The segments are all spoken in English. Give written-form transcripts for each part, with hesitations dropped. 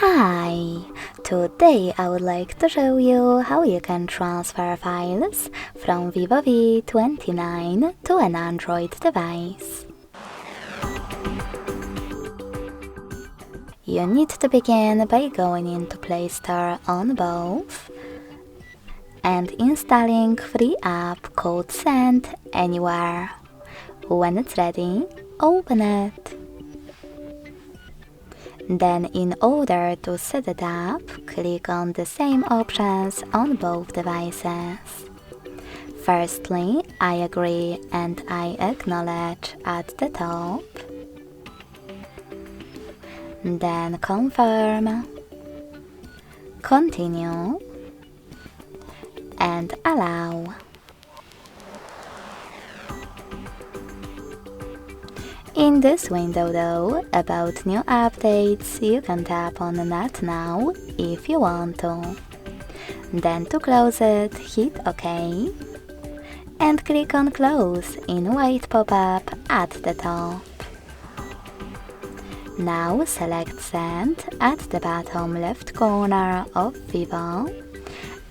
Hi! Today I would like to show you how you can transfer files from Vivo v29 to an Android device. You need to begin by going into Play Store on both and installing free app called Send Anywhere. When it's ready, open it. Then, in order to set it up, click on the same options on both devices. Firstly, I agree and I acknowledge at the top. Then confirm, continue, and allow. In this window though, about new updates, you can tap on Not Now if you want to. Then to close it, hit OK and click on Close in white pop-up at the top. Now select Send at the bottom left corner of Vivo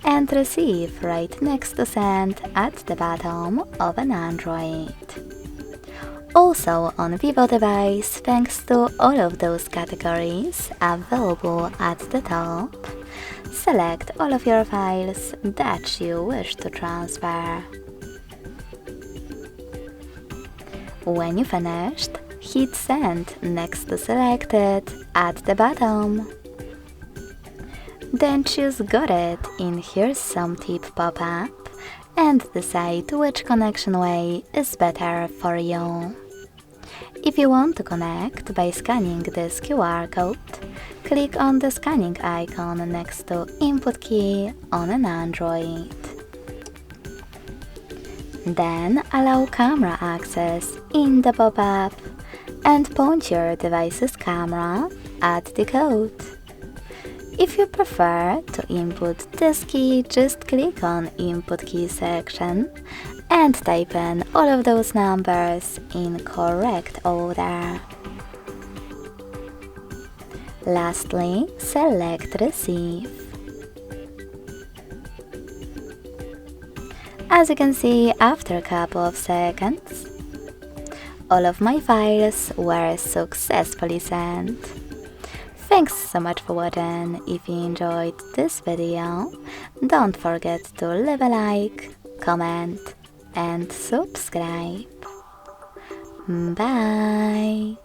and Receive right next to Send at the bottom of an Android. Also on Vivo device, thanks to all of those categories available at the top, select all of your files that you wish to transfer. When you finished, hit Send next to Selected at the bottom. Then choose Got It in Here's Some Tip pop-up and decide which connection way is better for you. If you want to connect by scanning this QR code, click on the scanning icon next to Input key on an Android. Then allow camera access in the pop-up and point your device's camera at the code. If you prefer to input this key, just click on Input key section and type in all of those numbers in correct order. Lastly, select Receive. As you can see, after a couple of seconds, all of my files were successfully sent. Thanks so much for watching. If you enjoyed this video, don't forget to leave a like, comment, and subscribe. Bye!